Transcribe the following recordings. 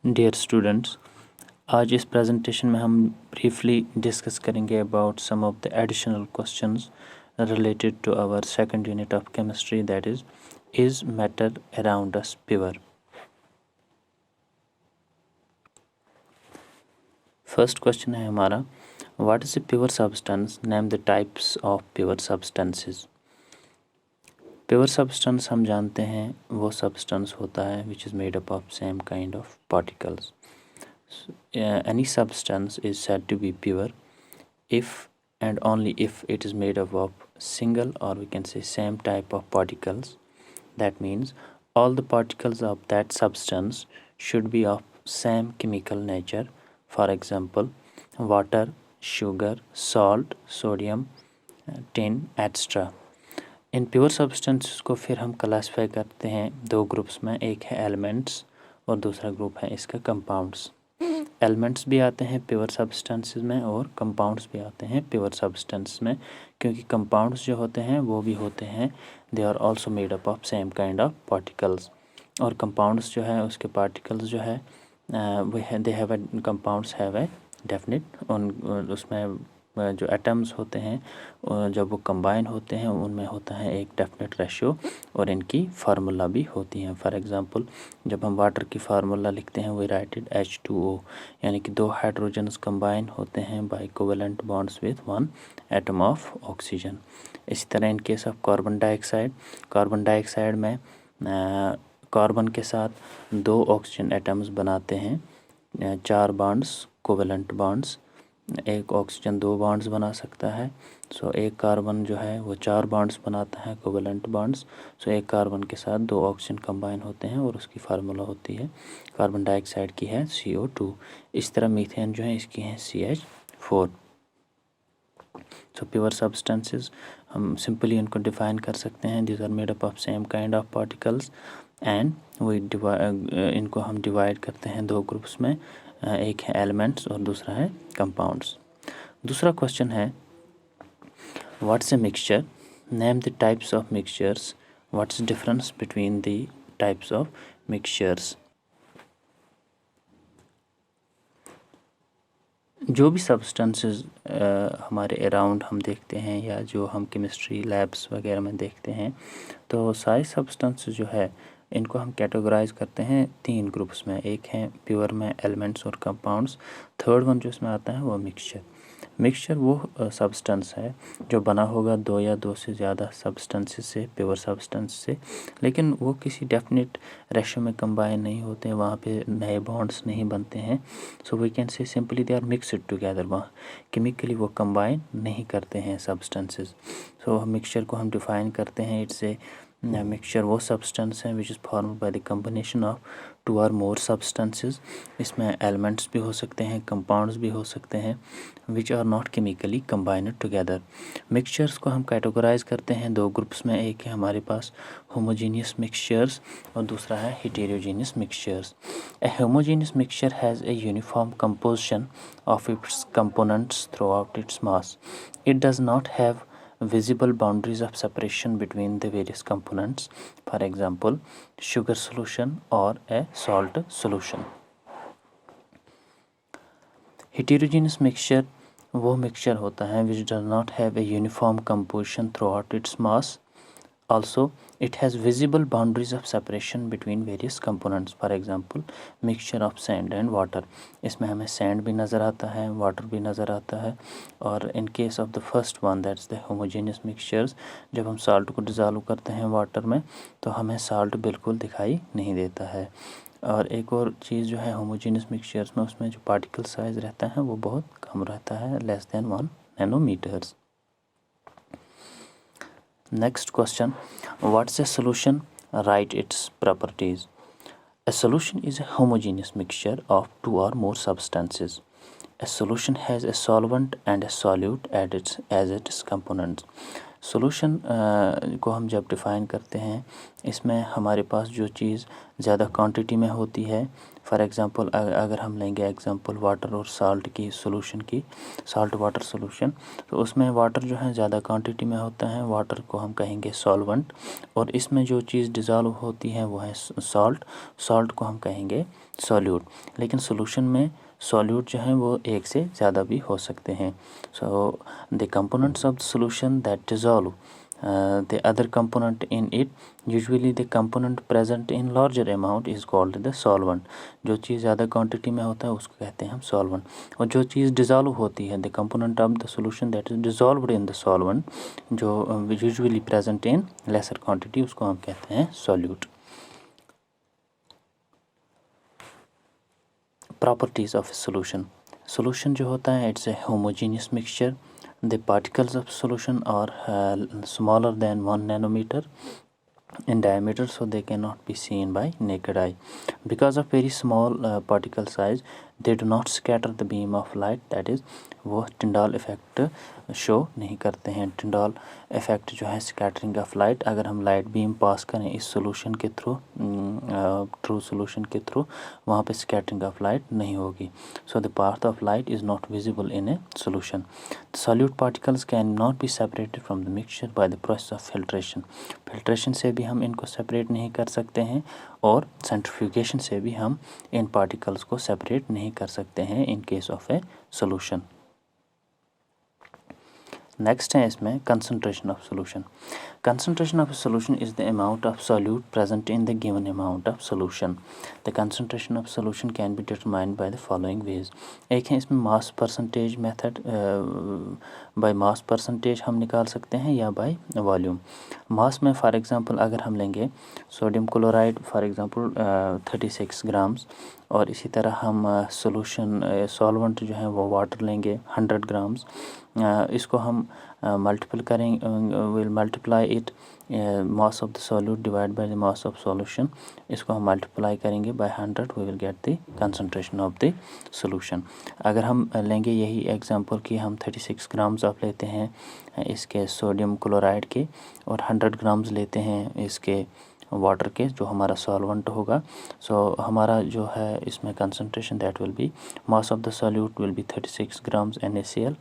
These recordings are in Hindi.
डियर स्टूडेंट्स, आज इस प्रेजेंटेशन में हम ब्रीफली डिस्कस करेंगे about some of the additional questions related to our second unit of chemistry, that is matter around us pure. First question है हमारा, what is a pure substance, name the types of pure substances. Pure substance हम जानते हैं वो सब्सटेंस होता है which is made up of same kind of particles. Any substance is said to be pure if and only if it is made up of single, or we can say same type of particles. That means all the particles of that substance should be of same chemical nature. For example, water, sugar, salt, sodium, tin, etc. In pure substances को फिर हम क्लासीफाई करते हैं दो ग्रुप्स में, एक है एलिमेंट्स और दूसरा ग्रुप है इसका कंपाउंड्स। एलिमेंट्स भी आते हैं प्योर सब्सटेंसेस में और कंपाउंड्स भी आते हैं प्योर सब्सटेंसेस में, क्योंकि कंपाउंड्स जो होते हैं वो भी होते हैं, they are also made up of same kind of particles. और कंपाउंड्स जो है उसके पार्टिकल्स जो है वो है, they have a compounds have a definite, उन उसमें जो एटम्स होते हैं जब वो कंबाइन होते हैं उनमें होता है एक डेफिनेट रेशियो और इनकी फार्मूला भी होती हैं। फॉर एग्जांपल, जब हम वाटर की फार्मूला लिखते हैं वी राइट इट H2O, यानी कि दो हाइड्रोजन्स कंबाइन होते हैं by covalent bonds with one atom of oxygen. इसी तरह in case of carbon dioxide में कार्बन के साथ दो ऑक्सीजन एटम्स बनाते हैं चार बॉन्ड्स, कोवेलेंट बॉन्ड्स। एक ऑक्सीजन दो बॉन्ड्स बना सकता है, सो एक कार्बन जो है वो चार बॉन्ड्स बनाता है, कोवेलेंट बॉन्ड्स। सो एक कार्बन के साथ दो ऑक्सीजन कंबाइन होते हैं और उसकी फार्मूला होती है, कार्बन डाइऑक्साइड की है CO2। इस तरह मीथेन जो है इसकी है CH4। सो प्योर सब्सटेंसेस हम सिंपली इनको डिफाइन कर सकते हैं, these are made up of same kind of particles and इनको हम डिवाइड करते हैं दो ग्रुप्स में, एक है एलिमेंट्स और दूसरा है कंपाउंड्स। दूसरा क्वेश्चन है, what's a mixture, name the types of mixtures, what's difference between the types of mixtures. जो भी सब्सटेंसेस हमारे अराउंड हम देखते हैं या जो हम केमिस्ट्री लैब्स वगैरह में देखते हैं, तो सारे सब्सटेंसेस जो है इनको हम कैटेगराइज करते हैं तीन ग्रुप्स में, एक है प्योर में एलिमेंट्स और कंपाउंड्स, थर्ड वन जो इसमें आता है वो मिक्सचर वो सब्सटेंस है जो बना होगा दो या दो से ज़्यादा सब्सटेंसेस से, प्योर सब्सटेंस से, लेकिन वो किसी डेफिनेट रेशो में कंबाइन नहीं होते हैं, वहाँ पे नए बॉन्ड्स नहीं बनते हैं। So we can say simply they are mixed together, वहाँ केमिकली वो कंबाइन नहीं करते हैं सब्सटेंसेस। सो मिक्सचर को हम डिफाइन करते हैं, इट्स ए मिक्सचर वो सब्सटेंस है which is formed by the combination of two or more substances. इसमें एलिमेंट्स भी हो सकते हैं, कंपाउंड्स भी हो सकते हैं, which are not chemically combined together. Mixtures को हम कैटेगराइज करते हैं दो ग्रुप्स में, एक है हमारे पास होमोजीनियस मिक्सचर्स और दूसरा है heterogeneous mixtures. A homogeneous mixture has a uniform composition of its components through out its mass. It does not have visible boundaries of separation between the various components, for example sugar solution or a salt solution. Heterogeneous mixture वो मिक्सचर होता है which does not have a uniform composition throughout its mass. Also, it has visible boundaries of separation between various components. For example, mixture of sand and water. इसमें हमें sand भी नज़र आता है, water भी नज़र आता है। और in case of the first one, that's the homogeneous mixtures, जब हम salt को डिज़ोल्व करते हैं water में तो हमें salt बिल्कुल दिखाई नहीं देता है। और एक और चीज़ जो है homogeneous mixtures में, उसमें जो particle size रहता है वो बहुत कम रहता है, less than 1 nanometers. Next question, what's a solution? Write its properties. A solution is a homogeneous mixture of two or more substances. A solution has a solvent and a solute as its components. Solution को हम जब डिफ़ाइन करते हैं, इसमें हमारे पास जो चीज़ ज़्यादा क्वांटिटी में होती है, फॉर एग्ज़ाम्पल अगर हम लेंगे एग्ज़ाम्पल वाटर और साल्ट की सोल्यूशन की, साल्ट वाटर सोल्यूशन, तो उसमें वाटर जो है ज़्यादा क्वांटिटी में होता है, वाटर को हम कहेंगे सॉल्वेंट, और इसमें जो चीज़ डिज़ोल्व होती है वो है साल्ट, साल्ट को हम कहेंगे सॉल्यूट। लेकिन सोल्यूशन में सॉल्यूट जो हैं वो एक से ज़्यादा भी हो सकते हैं। So the components of the solution that dissolve the other component in it, usually the component present in larger amount is called the solvent। जो चीज़ ज़्यादा क्वांटिटी में होता है उसको कहते हैं हम सॉल्वेंट, और जो चीज़ डिज़ोल्व होती है, the component of the solution that is dissolved in the solvent, जो usually present in lesser quantity, उसको हम कहते हैं solute. Properties of solution, solution जो होता है it's a homogeneous mixture, the particles of solution are smaller than 1 nanometer in diameter, so they cannot be seen by naked eye. Because of very small particle size, they do not scatter the beam of light, that is वो टिंडाल इफ़ेक्ट शो नहीं करते हैं। टिंडाल इफ़ेक्ट जो है स्कैटरिंग ऑफ लाइट, अगर हम लाइट बीम पास करें इस सोल्यूशन के थ्रू, ट्रू सोल्यूशन के थ्रू, वहाँ पे स्कैटरिंग ऑफ लाइट नहीं होगी। So the path of light is not visible in a solution. Solute particles can not be separated from the mixture by the process of filtration, filtration से भी हम इनको सेपरेट नहीं कर सकते हैं, और सेंट्रीफ्यूगेशन से भी हम इन पार्टिकल्स को सेपरेट नहीं कर सकते हैं इन case of a solution. Next है इसमें concentration of solution. Concentration of solution is the amount of solute present in the given amount of solution. The concentration of solution can be determined by the following veg. एक है इसमें mass percentage method, by mass percentage हम निकाल सकते हैं, या बाय वॉल्यूम। मास में फॉर एग्जांपल अगर हम लेंगे sodium chloride for example 36 grams, और इसी तरह हम सोल्यूशन सॉल्वेंट जो है वो वाटर लेंगे 100 ग्राम्स, इसको हम मल्टीपल करेंगे, will multiply it mass of the solute divide by the mass of solution, इसको हम मल्टीप्लाई करेंगे by 100, we will get the concentration of the solution. अगर हम लेंगे यही एग्जांपल कि हम 36 ग्राम्स आप लेते हैं इसके सोडियम क्लोराइड के, और 100 ग्राम्स लेते हैं इसके वाटर के, जो हमारा सॉल्वेंट होगा, सो हमारा जो है इसमें concentration that will be, mass of the solute will be 36 grams NaCl,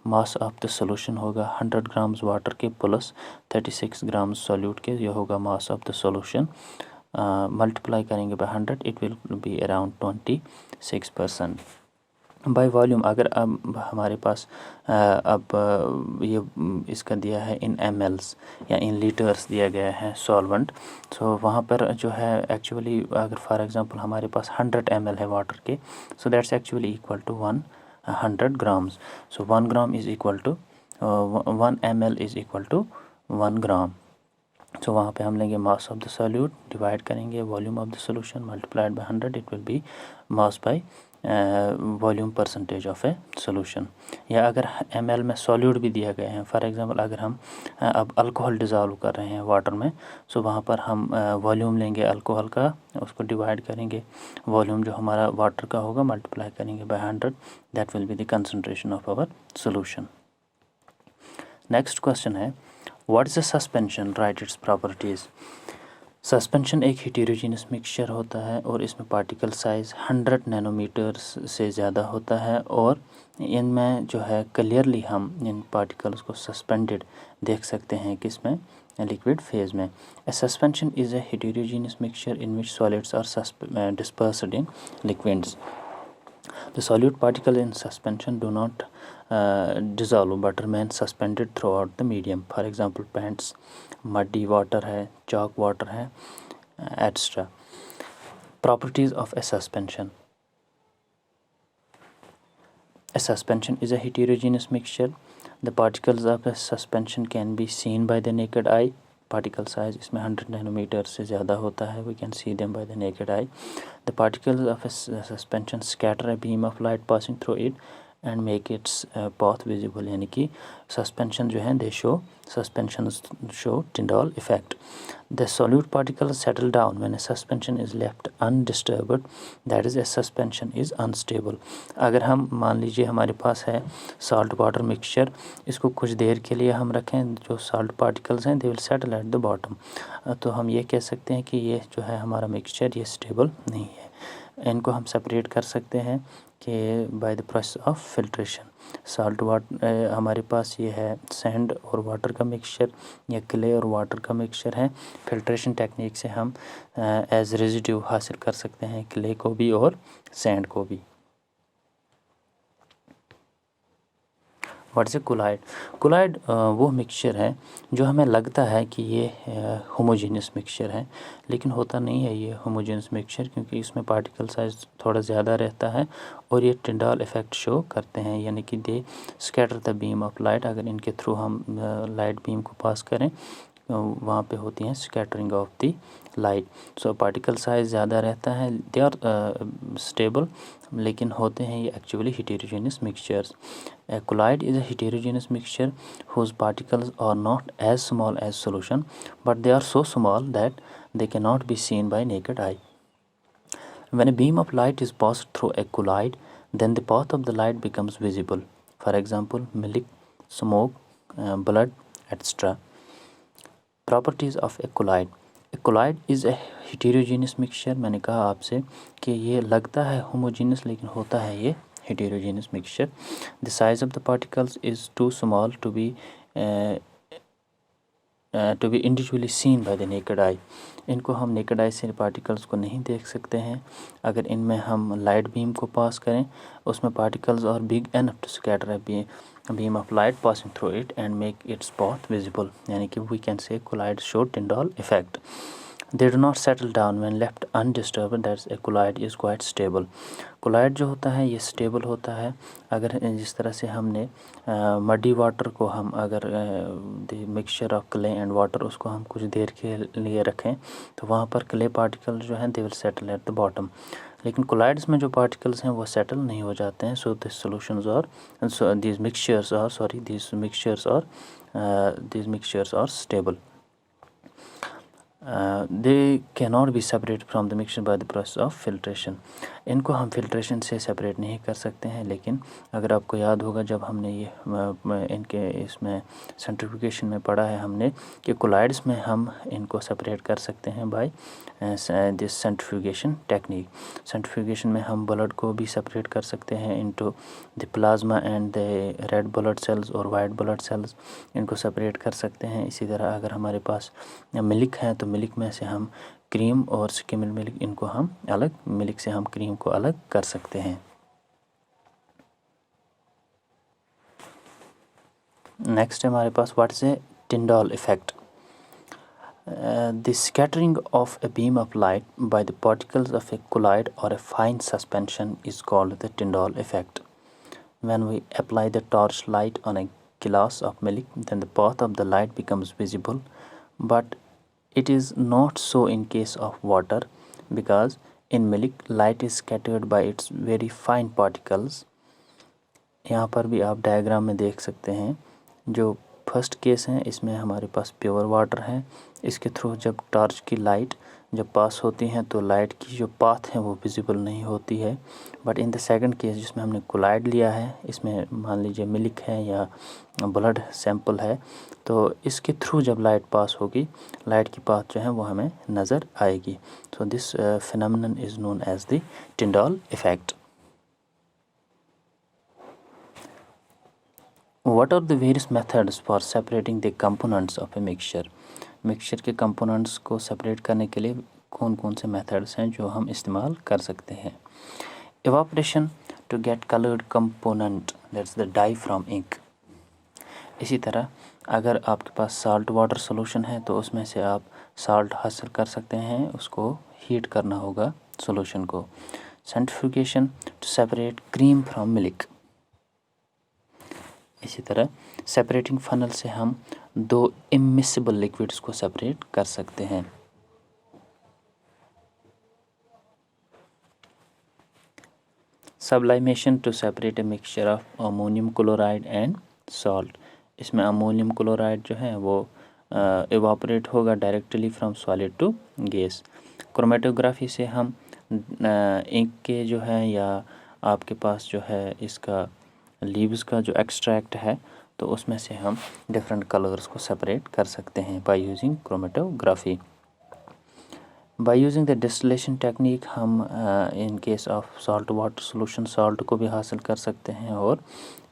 mass of the solution होगा 100 ग्राम्स वाटर के प्लस 36 ग्राम्स सॉल्यूट के, ये होगा mass of the solution, multiply करेंगे by 100, it will be around 26%। By volume अगर अब हमारे पास ये इसका दिया है इन mls या इन लीटर्स दिया गया है सॉल्वेंट, सो वहाँ पर जो है एक्चुअली अगर फॉर एग्जांपल हमारे पास 100 ml है वाटर के, so that's actually equal to 100 grams. So 1 gram is equal to 1 ml is equal to 1 gram. So वहाँ पे हम लेंगे mass of the solute, divide करेंगे volume of the solution, multiplied by 100, it will be mass by volume percentage of a solution. या अगर ml में सॉल्यूट भी दिया गया है, फॉर एग्जांपल अगर हम अब अल्कोहल डिज़ोल्व कर रहे हैं वाटर में, सो वहाँ पर हम वॉल्यूम लेंगे अल्कोहल का, उसको डिवाइड करेंगे, वॉल्यूम जो हमारा वाटर का होगा मल्टीप्लाई करेंगे by 100, that will be the concentration of our solution. Next question है what is a suspension, right its properties. Suspension एक हेटेरोजीनियस मिक्सचर होता है और इसमें पार्टिकल साइज़ 100 नैनोमीटर्स से ज़्यादा होता है, और इनमें जो है क्लियरली हम इन पार्टिकल्स को सस्पेंडेड देख सकते हैं किसमें, लिक्विड फेज में। A suspension is a heterogeneous mixture in which solids are dispersed in liquids. The solute particle in suspension do not dissolve but remain suspended throughout the medium. For example, paints, muddy water है, chalk water है, etc. Properties of a suspension. A suspension is a heterogeneous mixture. The particles of a suspension can be seen by the naked eye. Particle size इसमें 100 नैनोमीटर से ज़्यादा होता है, we can see them by the naked eye. The particles of a suspension scatter a beam of light passing through it and make its path visible, यानी कि सस्पेंशन जो है they show suspension show Tyndall effect. The solute particle settle down when a suspension is left undisturbed, that is a suspension is unstable. अगर हम मान लीजिए हमारे पास है सॉल्ट वाटर मिक्सचर, इसको कुछ देर के लिए हम रखें, जो सॉल्ट पार्टिकल्स हैं they will settle at the bottom, तो हम ये कह सकते हैं कि ये जो है हमारा मिक्सचर ये स्टेबल नहीं है। इनको हम सेपरेट कर सकते हैं कि by the process of filtration. Salt water हमारे पास ये है सैंड और वाटर का मिक्सचर या क्ले और वाटर का मिक्सचर है। फिल्ट्रेशन टेक्निक से हम एज रेजिड्यू हासिल कर सकते हैं क्ले को भी और सैंड को भी। What is a colloid? Colloid वो मिक्सचर है जो हमें लगता है कि ये होमोजेनियस मिक्सचर है, लेकिन होता नहीं है ये होमोजेनियस मिक्सचर, क्योंकि इसमें पार्टिकल साइज थोड़ा ज़्यादा रहता है और ये टिंडॉल इफेक्ट शो करते हैं, यानी कि they scatter the beam of light. अगर इनके थ्रू हम लाइट बीम को पास करें वहाँ पे होती हैं scattering of the light. So particle size ज़्यादा रहता है, दे आर स्टेबल, लेकिन होते हैं ये actually heterogeneous mixtures. A colloid is a heterogeneous mixture whose particles are not as small as solution, but they are so small that they cannot be seen by naked eye. When a beam of light is passed through a colloid, then the path of the light becomes visible. For example, milk, smoke, blood, etc. Properties of a colloid. A colloid is a heterogeneous mixture. मैंने कहा आपसे कि ये लगता है homogeneous लेकिन होता है ये heterogeneous mixture. The size of the particles is too small to be individually seen by the naked eye. इनको हम naked eye से पार्टिकल्स को नहीं देख सकते हैं। अगर इनमें हम लाइट बीम को पास करें, उसमें particles are big enough to scatter a beam of light passing through it and make its path visible, यानी कि we can say colloids show Tyndall effect. They do not settle down when left undisturbed, that's a colloid is quite stable. colloid जो होता है ये स्टेबल होता है। अगर जिस तरह से हमने मडी वाटर को हम अगर the mixture of clay and water उसको हम कुछ देर के लिए रखें तो वहाँ पर क्ले पार्टिकल जो हैं they will settle at the bottom, लेकिन कोलाइड्स में जो पार्टिकल्स हैं वो सेटल नहीं हो जाते हैं। सो दिस सॉल्यूशंस और these mixtures are stable. They cannot be separated from the mixture by the process of filtration. इनको हम फिल्ट्रेशन से सेपरेट नहीं कर सकते हैं, लेकिन अगर आपको याद होगा जब हमने ये इनके इसमें सेंट्रीफ्यूगेशन में पढ़ा है हमने कि कोलाइड्स में हम इनको सेपरेट कर सकते हैं by this centrifugation technique. Centrifugation में हम ब्लड को भी सेपरेट कर सकते हैं into the plasma and the red blood cells और वाइट ब्लड सेल्स, इनको सेपरेट कर सकते हैं। इसी तरह अगर हमारे पास मिल्क है तो मिल्क में से हम क्रीम और स्किम्ड मिल्क इनको हम अलग, मिल्क से हम क्रीम को अलग कर सकते हैं। नेक्स्ट है हमारे पास what is a Tyndall effect. The scattering of a beam of light by the particles of a colloid or a fine suspension is called the Tyndall effect. When we apply the torch light on a glass of milk, then the path of the light becomes visible, but it is not so in case of water, because in milk light is scattered by its very fine particles. यहाँ पर भी आप डायग्राम में देख सकते हैं, जो फर्स्ट केस है इसमें हमारे पास प्योर वाटर है, इसके थ्रू जब टॉर्च की लाइट जब पास होती हैं तो लाइट की जो पाथ है वो विजिबल नहीं होती है। But in the second case जिसमें हमने कोलाइड लिया है, इसमें मान लीजिए मिल्क है या ब्लड सैंपल है, तो इसके थ्रू जब लाइट पास होगी लाइट की पाथ जो है वो हमें नज़र आएगी। So this phenomenon is known as the Tyndall effect. What are the various methods for separating the components of a mixture? Mixture के कंपोनेंट्स को सेपरेट करने के लिए कौन कौन से मेथड्स हैं जो हम इस्तेमाल कर सकते हैं। Evaporation to get coloured component, that's the dye from ink. इसी तरह अगर आपके पास साल्ट वाटर सॉल्यूशन है तो उसमें से आप साल्ट हासिल कर सकते हैं, उसको हीट करना होगा सॉल्यूशन को। Centrifugation to separate cream from milk. इसी तरह सेपरेटिंग फनल से हम दो इमिसिबल लिक्विड्स को सेपरेट कर सकते हैं। Sublimation to separate a mixture of ammonium chloride and salt. इसमें अमोनियम क्लोराइड जो है वो इवापोरेट होगा directly from solid to gas. Chromatography से हम इंक के जो है या आपके पास जो है इसका लीव्स का जो एक्सट्रैक्ट है तो उसमें से हम डिफरेंट कलर्स को सेपरेट कर सकते हैं by using chromatography. By using the distillation technique हम in case of salt water solution salt को भी हासिल कर सकते हैं और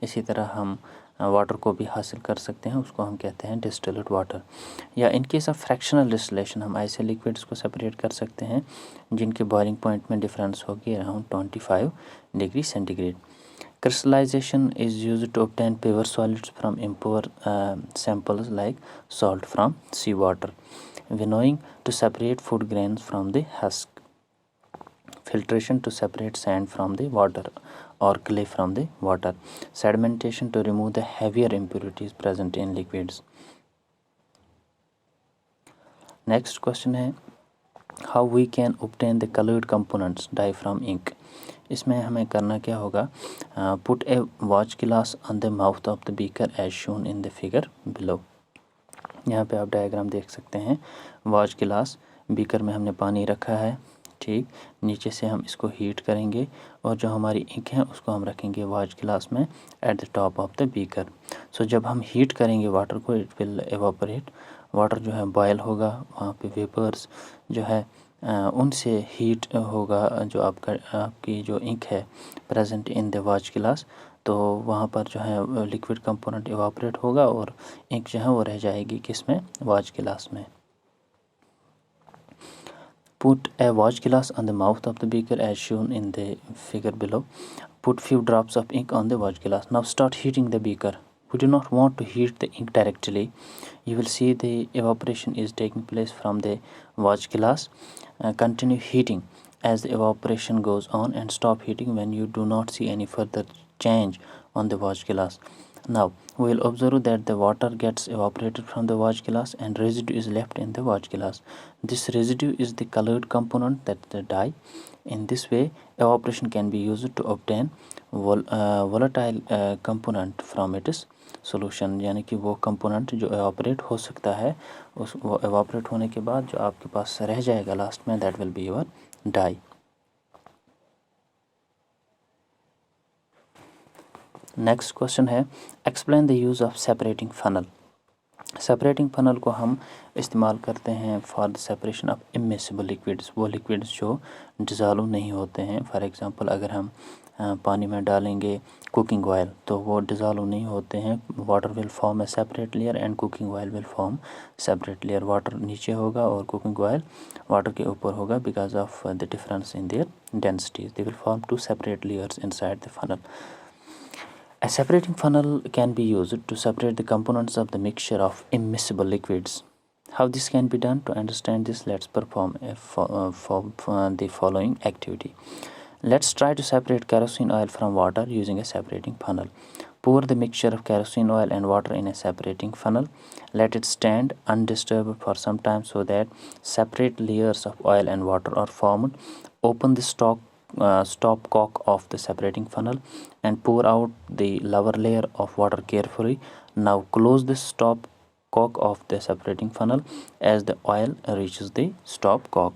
इसी तरह हम वाटर को भी हासिल कर सकते हैं, उसको हम कहते हैं डिस्टिल्ड वाटर। या इन केस ऑफ फ्रैक्शनल डिस्टिलेशन हम ऐसे लिक्विड्स को सेपरेट कर सकते हैं जिनके बॉइलिंग पॉइंट में डिफरेंस होगी around 25 degree centigrade. Crystallization is used to obtain pure solids from impure samples like salt from seawater. Winnowing to separate food grains from the husk. Filtration to separate sand from the water or clay from the water. Sedimentation to remove the heavier impurities present in liquids. Next question है how we can obtain the colored components dye from ink. इसमें हमें करना क्या होगा, put a watch glass on the mouth of the beaker as shown in the figure below. यहाँ पे आप डायग्राम देख सकते हैं। वॉच गिलास बीकर में हमने पानी रखा है, ठीक, नीचे से हम इसको हीट करेंगे और जो हमारी इंक है उसको हम रखेंगे वॉच गिलास में at the top of the beaker. So जब हम हीट करेंगे वाटर को इट विल एवापोरेट, वाटर जो है बॉयल होगा, वहाँ पे वेपर्स जो है उनसे हीट होगा जो आपकी जो इंक है प्रेजेंट इन द वॉच गिलास, तो वहाँ पर जो है लिक्विड कंपोनेंट एवापोरेट होगा और इंक जो है वो रह जाएगी किसमें, वॉच गिलास में। Put a watch glass on the mouth of the beaker as shown in the figure below. Put few drops of ink on the watch glass. Now start heating the beaker. We do not want to heat the ink directly. You will see the evaporation is taking place from the watch glass. Continue heating as the evaporation goes on and stop heating when you do not see any further change on the watch glass. Now we will observe that the water gets evaporated from the watch glass and residue is left in the watch glass. This residue is the colored component, that the dye. In this way evaporation can be used to obtain volatile component from its solution, यानी कि वो component जो evaporate हो सकता है उस वो evaporate होने के बाद जो आपके पास रह जाएगा लास्ट में, that will be your dye. Next question है explain the use of separating funnel. Separating funnel को हम इस्तेमाल करते हैं for the separation of immiscible liquids, वो लिक्विड्स जो डिज़ोल्व नहीं होते हैं। फॉर एग्जांपल अगर हम पानी में डालेंगे कुकिंग ऑयल तो वो डिज़ोल्व नहीं होते हैं, water will form a separate layer and cooking oil will form separate layer. Water नीचे होगा और कुकिंग ऑयल वाटर के ऊपर होगा because of the difference in their densities, they will form two separate layers inside the funnel. A separating funnel can be used to separate the components of the mixture of immiscible liquids. How this can be done? To understand this, let's perform the following activity. Let's try to separate kerosene oil from water using a separating funnel. Pour the mixture of kerosene oil and water in a separating funnel. Let it stand undisturbed for some time so that separate layers of oil and water are formed. Open the stopcock of the separating funnel and pour out the lower layer of water carefully. Now close the stopcock of the separating funnel as the oil reaches the stopcock.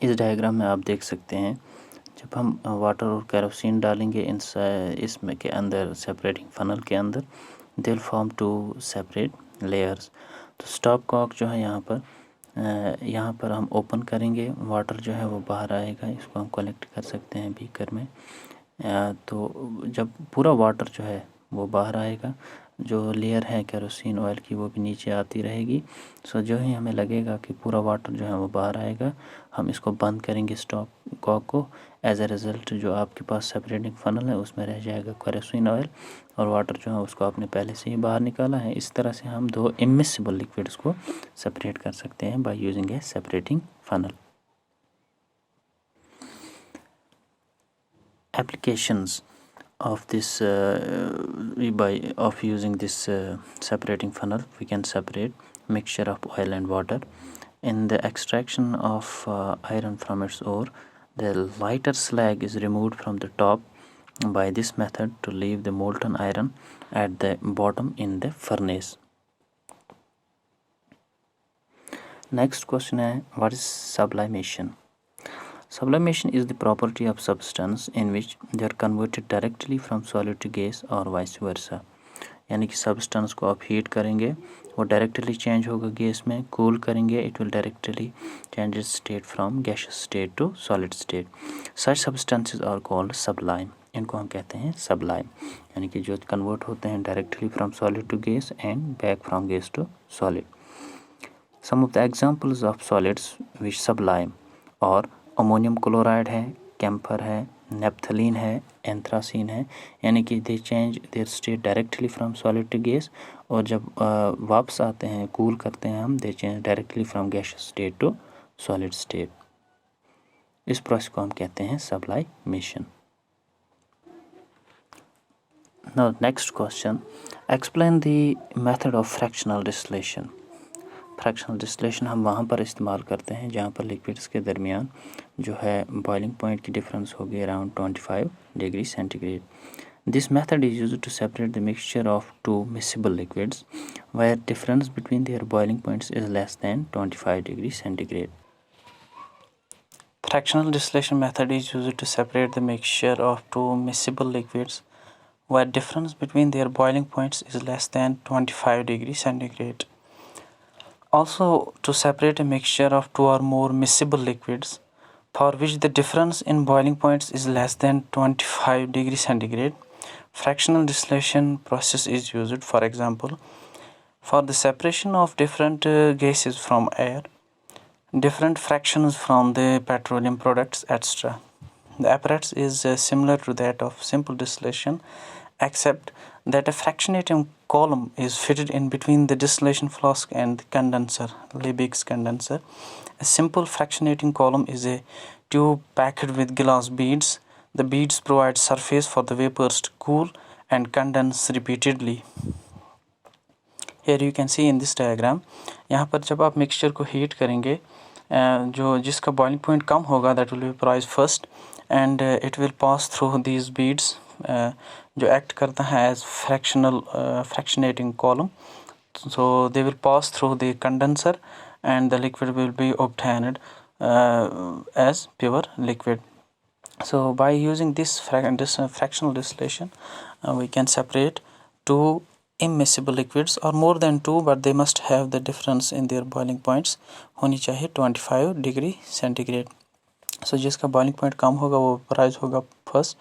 इस डायग्राम में आप देख सकते हैं जब हम वाटर और केरोसिन डालेंगे इसमें के अंदर सेपरेटिंग फनल के अंदर, they will form two separate layers. तो स्टॉपकॉक जो है यहाँ पर हम ओपन करेंगे, वाटर जो है वो बाहर आएगा, इसको हम कलेक्ट कर सकते हैं बीकर में। तो जब पूरा वाटर जो है वो बाहर आएगा, जो लेयर है केरोसिन ऑयल की वो भी नीचे आती रहेगी। सो जो ही हमें लगेगा कि पूरा वाटर जो है वो बाहर आएगा, हम इसको बंद करेंगे स्टॉप कॉक को। एज ए रिज़ल्ट जो आपके पास सेपरेटिंग फनल है उसमें रह जाएगा केरोसिन ऑयल और वाटर जो है उसको आपने पहले से ही बाहर निकाला है। इस तरह से हम दो इमिसिबल लिक्विड्स को सेपरेट कर सकते हैं by using A separating funnel. Applications of this of using this separating funnel, we can separate mixture of oil and water. In the extraction of iron from its ore, the lighter slag is removed from the top by this method to leave the molten iron at the bottom in the furnace. Next question है, what is sublimation? Sublimation is the property of substance in which they are converted directly from solid to gas or vice versa. यानी कि सब्सटेंस को आप हीट करेंगे वो डायरेक्टली चेंज होगा गैस में, कूल करेंगे it will directly change its state from gaseous state to solid state. Such substances are called sublime. इनको हम कहते हैं सबलाइम, यानी कि जो कन्वर्ट होते हैं directly from solid to gas and back from gas to solid. Some of the examples of solids which sublime और अमोनियम क्लोराइड है, कैम्फर है, नेप्थलीन है, एंथ्रासीन है, यानी कि they change their state directly from solid to gas, और जब वापस आते हैं कूल करते हैं हम, they change directly from gaseous state to solid state. इस प्रोसेस को हम कहते हैं sublimation. Now next question, explain the method of fractional distillation. Fractional distillation हम वहाँ पर इस्तेमाल करते हैं जहाँ पर लिक्विड्स के दरमियान जो है बॉइलिंग पॉइंट की डिफरेंस होगी around 25 degree centigrade. This method is used to separate the mixture of two miscible liquids where difference between their boiling points is less than 25 degree centigrade. Fractional distillation method is used to separate the mixture of two miscible liquids where difference between their boiling points is less than 25 degrees centigrade. Also, to separate a mixture of two or more miscible liquids for which the difference in boiling points is less than 25 degrees centigrade, fractional distillation process is used. For example, for the separation of different gases from air, different fractions from the petroleum products, etc. The apparatus is similar to that of simple distillation, except that a fractionating column is fitted in between the distillation flask and the condenser, Liebig's condenser. A simple fractionating column is a tube packed with glass beads. The beads provide surface for the vapors to cool and condense repeatedly. Here you can see in this diagram, यहाँ पर जब आप मिक्सचर को हीट करेंगे, जो जिसका बॉइलिंग पॉइंट कम होगा that will vaporize first and it will pass through these beads, जो एक्ट करता है as fractionating column. So they will pass through the condenser and the liquid will be obtained as pure liquid. So by using this fractional distillation, we can separate two immiscible liquids or more than two, but they must have the difference in their boiling points होनी चाहिए 25 डिग्री सेंटीग्रेड. So जिसका boiling point कम होगा वो vaporize होगा first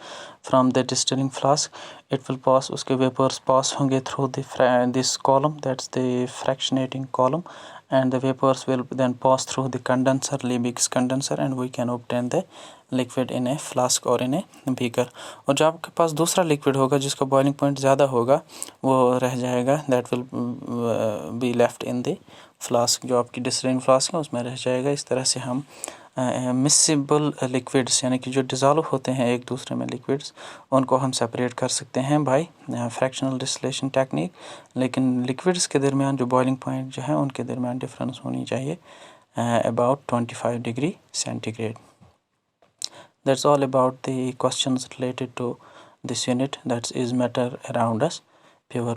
from the distilling flask. It will pass, उसके vapors pass होंगे through this column, that's the fractionating column, and the vapors will then pass through the condenser, Liebig's condenser, and we can obtain the liquid in a flask or in a beaker. और जब आपके पास दूसरा liquid होगा जिसका boiling point ज़्यादा होगा वो रह जाएगा, that will be left in the flask. जो आपकी distilling flask है उसमें रह जाएगा. इस तरह से हम मिक्सिबल लिक्विड्स यानी कि जो डिज़ोल्व होते हैं एक दूसरे में लिक्विड्स, उनको हम सेपरेट कर सकते हैं बाय फ्रैक्शनल डिस्टिलेशन टेक्निक. लेकिन लिक्विड्स के दरमियान जो बॉइलिंग पॉइंट जो है उनके दरमियान डिफरेंस होनी चाहिए about 25 degree centigrade. That's all about the questions related to this unit, that is matter around us, pure